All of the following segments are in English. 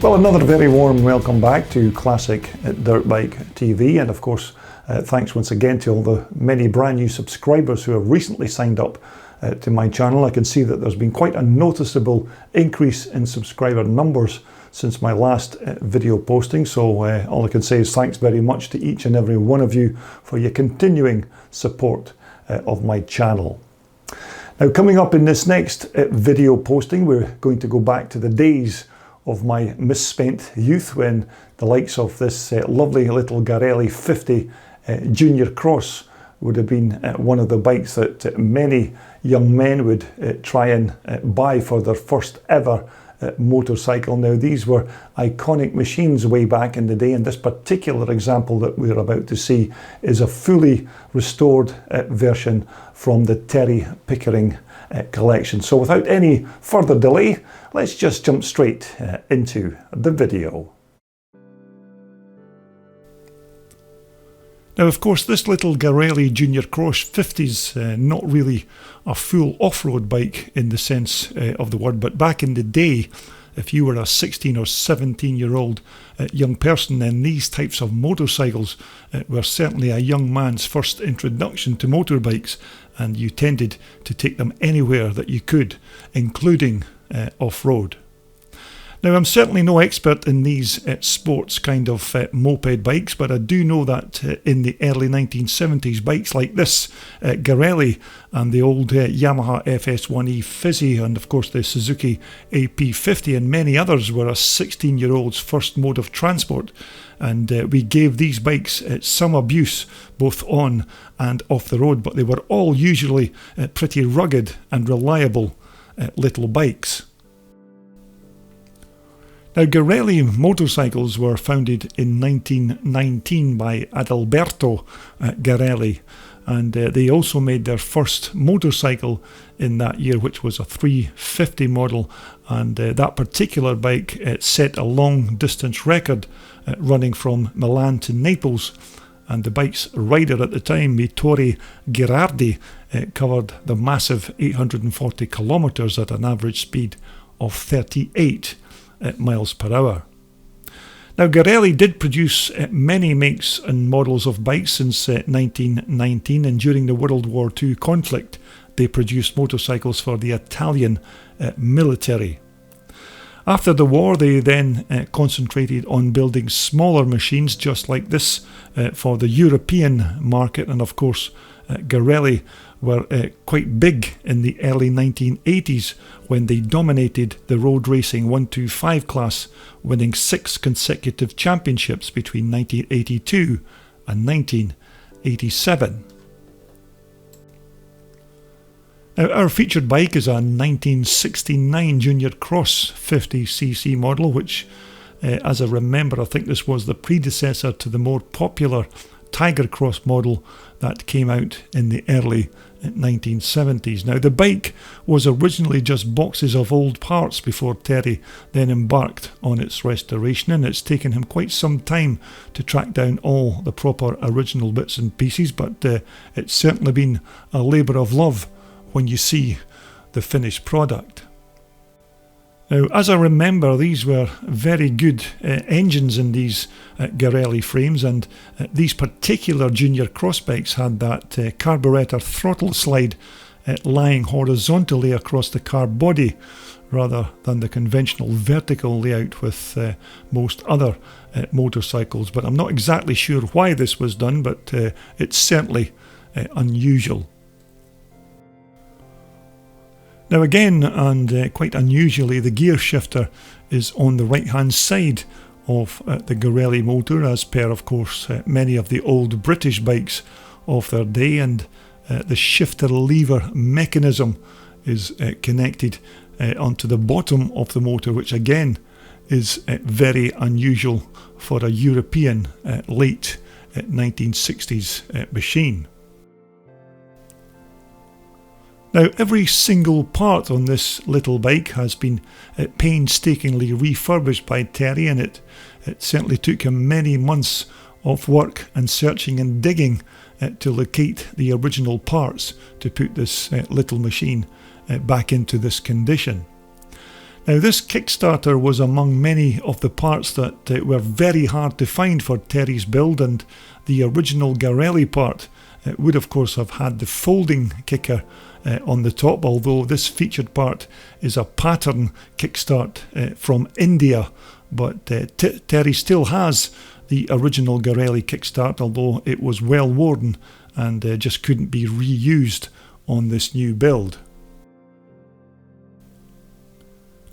Well, another very warm welcome back to Classic Dirt Bike TV, and of course thanks once again to all the many brand new subscribers who have recently signed up to my channel. I can see that there's been quite a noticeable increase in subscriber numbers since my last video posting, so all I can say is thanks very much to each and every one of you for your continuing support of my channel. Now, coming up in this next video posting, we're going to go back to the days of my misspent youth when the likes of this lovely little Garelli 50 Junior Cross would have been one of the bikes that many young men would try and buy for their first ever motorcycle. Now, these were iconic machines way back in the day, and this particular example that we're about to see is a fully restored version from the Terry Pickering collection. So without any further delay, let's just jump straight into the video. Now, of course, this little Garelli Junior Cross 50 is not really a full off-road bike in the sense of the word, but back in the day, if you were a 16 or 17-year-old young person, then these types of motorcycles were certainly a young man's first introduction to motorbikes, and you tended to take them anywhere that you could, including off-road. Now, I'm certainly no expert in these sports kind of moped bikes, but I do know that in the early 1970s, bikes like this, Guerrelli and the old Yamaha FS1E Fizzy, and of course the Suzuki AP50 and many others were a 16-year-old's first mode of transport. And we gave these bikes some abuse, both on and off the road, but they were all usually pretty rugged and reliable little bikes. Now, Guerrelli motorcycles were founded in 1919 by Adalberto Guerrelli, and they also made their first motorcycle in that year, which was a 350 model, and that particular bike set a long distance record running from Milan to Naples, and the bike's rider at the time, Ettore Gherardi, covered the massive 840 kilometers at an average speed of 38 miles per hour. Now, Guerrelli did produce many makes and models of bikes since 1919, and during the World War II conflict they produced motorcycles for the Italian military. After the war, they then concentrated on building smaller machines just like this for the European market, and of course Guerrelli were quite big in the early 1980s when they dominated the road racing 125 class, winning 6 consecutive championships between 1982 and 1987. Now, our featured bike is a 1969 Junior Cross 50cc model, which, as I remember, I think this was the predecessor to the more popular Tiger Cross model that came out in the early 1970s. Now, the bike was originally just boxes of old parts before Terry then embarked on its restoration, and it's taken him quite some time to track down all the proper original bits and pieces, but it's certainly been a labour of love when you see the finished product. Now, as I remember, these were very good engines in these Guerrelli frames, and these particular Junior Cross bikes had that carburetor throttle slide lying horizontally across the car body rather than the conventional vertical layout with most other motorcycles. But I'm not exactly sure why this was done, but it's certainly unusual. Now, again, and quite unusually, the gear shifter is on the right hand side of the Guerrelli motor, as per, of course, many of the old British bikes of their day, and the shifter lever mechanism is connected onto the bottom of the motor, which again is very unusual for a European late 1960s machine. Now, every single part on this little bike has been painstakingly refurbished by Terry, and it certainly took him many months of work and searching and digging to locate the original parts to put this little machine back into this condition. Now this Kickstarter was among many of the parts that were very hard to find for Terry's build, and the original Guerrelli part would of course have had the folding kicker on the top, although this featured part is a pattern kickstart from India, but Terry still has the original Guerrelli kickstart, although it was well worn and just couldn't be reused on this new build.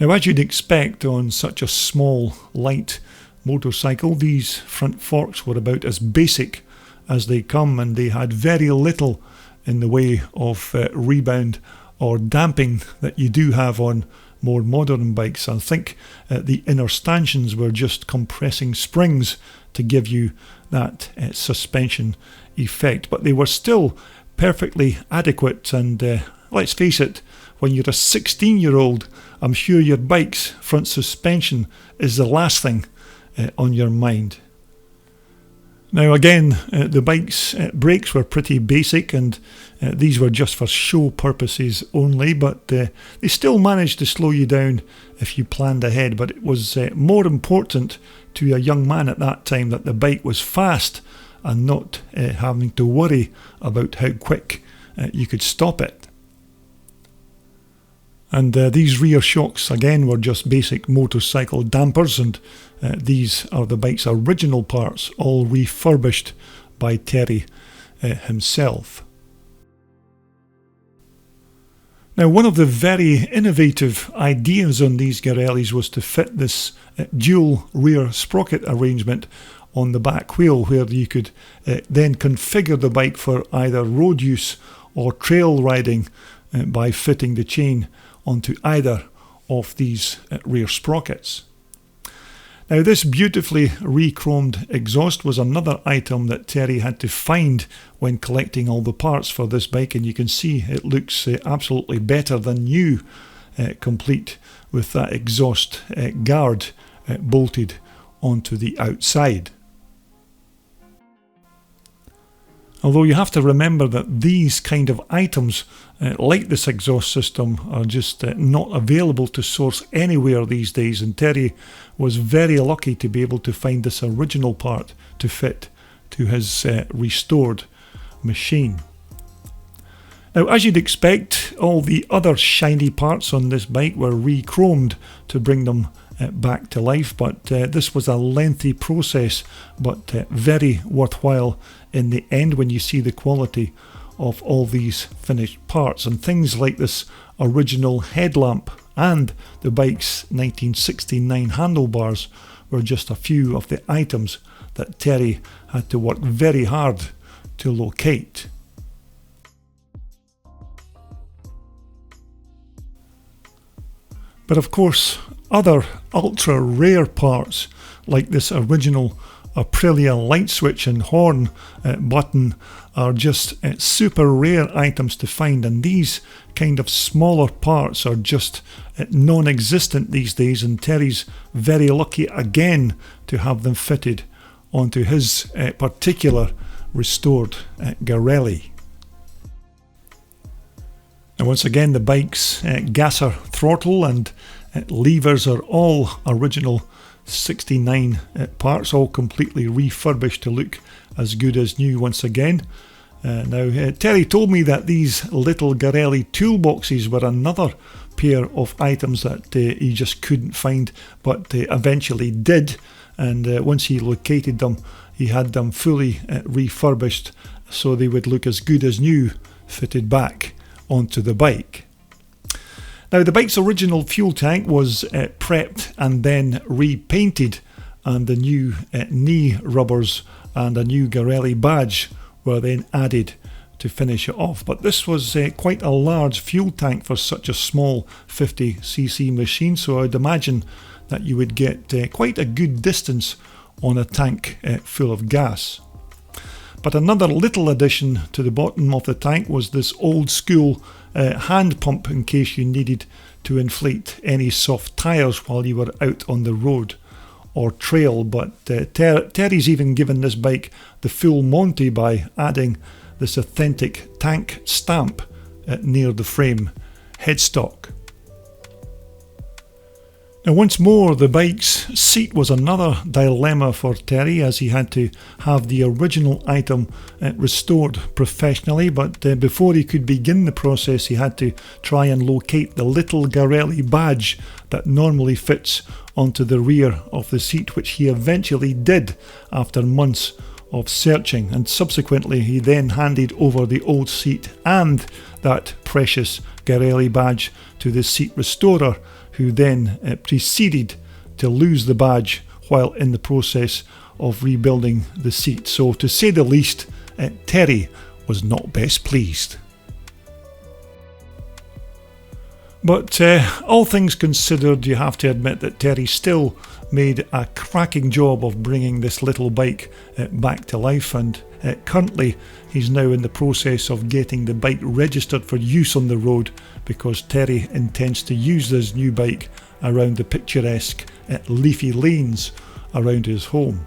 Now, as you'd expect on such a small, light motorcycle, these front forks were about as basic as they come, and they had very little in the way of rebound or damping that you do have on more modern bikes. I think the inner stanchions were just compressing springs to give you that suspension effect, but they were still perfectly adequate. And let's face it, when you're a 16-year-old, I'm sure your bike's front suspension is the last thing on your mind. Now again, the bike's brakes were pretty basic, and these were just for show purposes only, but they still managed to slow you down if you planned ahead. But it was more important to a young man at that time that the bike was fast and not having to worry about how quick you could stop it. And these rear shocks again were just basic motorcycle dampers, and these are the bike's original parts, all refurbished by Terry himself. Now, one of the very innovative ideas on these Guerrellis was to fit this dual rear sprocket arrangement on the back wheel, where you could then configure the bike for either road use or trail riding by fitting the chain onto either of these rear sprockets. Now, this beautifully re-chromed exhaust was another item that Terry had to find when collecting all the parts for this bike, and you can see it looks absolutely better than new, complete with that exhaust guard bolted onto the outside. Although you have to remember that these kind of items, like this exhaust system, are just not available to source anywhere these days, and Terry was very lucky to be able to find this original part to fit to his restored machine. Now, as you'd expect, all the other shiny parts on this bike were re-chromed to bring them back to life, but this was a lengthy process, but very worthwhile in the end when you see the quality of all these finished parts. And things like this original headlamp and the bike's 1969 handlebars were just a few of the items that Terry had to work very hard to locate. But of course, other ultra rare parts like this original Aprilia light switch and horn button are just super rare items to find, and these kind of smaller parts are just non-existent these days, and Terry's very lucky again to have them fitted onto his particular restored Guerrelli. Now, once again, the bike's gasser throttle and levers are all original 69 parts, all completely refurbished to look as good as new once again. Now, Terry told me that these little Guerrelli toolboxes were another pair of items that he just couldn't find, but eventually did, and once he located them, he had them fully refurbished so they would look as good as new, fitted back onto the bike. Now, the bike's original fuel tank was prepped and then repainted, and the new knee rubbers and a new Guerrelli badge were then added to finish it off. But this was quite a large fuel tank for such a small 50cc machine, so I'd imagine that you would get quite a good distance on a tank full of gas. But another little addition to the bottom of the tank was this old school hand pump in case you needed to inflate any soft tyres while you were out on the road or trail. But Terry's even given this bike the full Monty by adding this authentic tank stamp near the frame headstock. Now, once more, the bike's seat was another dilemma for Terry, as he had to have the original item restored professionally, but before he could begin the process, he had to try and locate the little Guerrelli badge that normally fits onto the rear of the seat, which he eventually did after months of searching, and subsequently he then handed over the old seat and that precious Guerrelli badge to the seat restorer, who then proceeded to lose the badge while in the process of rebuilding the seat. So, to say the least, Terry was not best pleased. But all things considered, you have to admit that Terry still made a cracking job of bringing this little bike back to life, and currently he's now in the process of getting the bike registered for use on the road, because Terry intends to use this new bike around the picturesque leafy lanes around his home.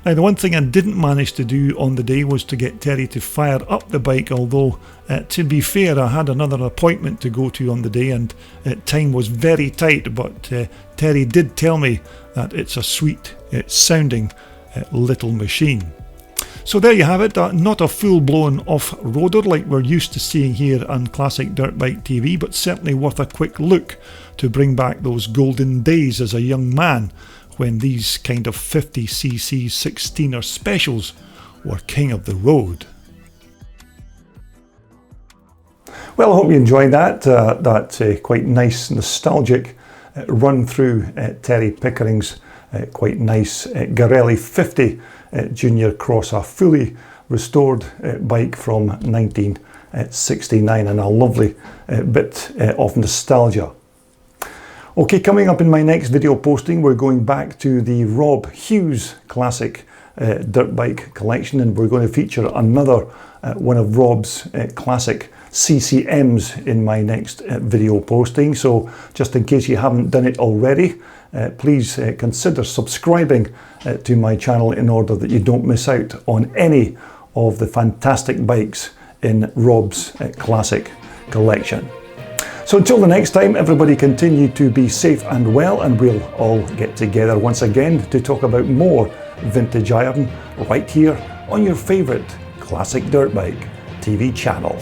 Now, the one thing I didn't manage to do on the day was to get Terry to fire up the bike, although to be fair, I had another appointment to go to on the day and time was very tight, but Terry did tell me that it's a sweet sounding little machine. So there you have it, not a full-blown off-roader like we're used to seeing here on Classic Dirt Bike TV, but certainly worth a quick look to bring back those golden days as a young man when these kind of 50cc 16er specials were king of the road. Well, I hope you enjoyed that quite nice nostalgic run through Terry Pickering's quite nice Garelli 50 Junior Cross, a fully restored bike from 1969, and a lovely bit of nostalgia. Okay, coming up in my next video posting, we're going back to the Rob Hughes classic dirt bike collection, and we're going to feature another one of Rob's classic CCMs in my next video posting. So just in case you haven't done it already, please consider subscribing to my channel in order that you don't miss out on any of the fantastic bikes in Rob's classic collection. So until the next time, everybody continue to be safe and well, and we'll all get together once again to talk about more vintage iron right here on your favourite Classic Dirt Bike TV channel.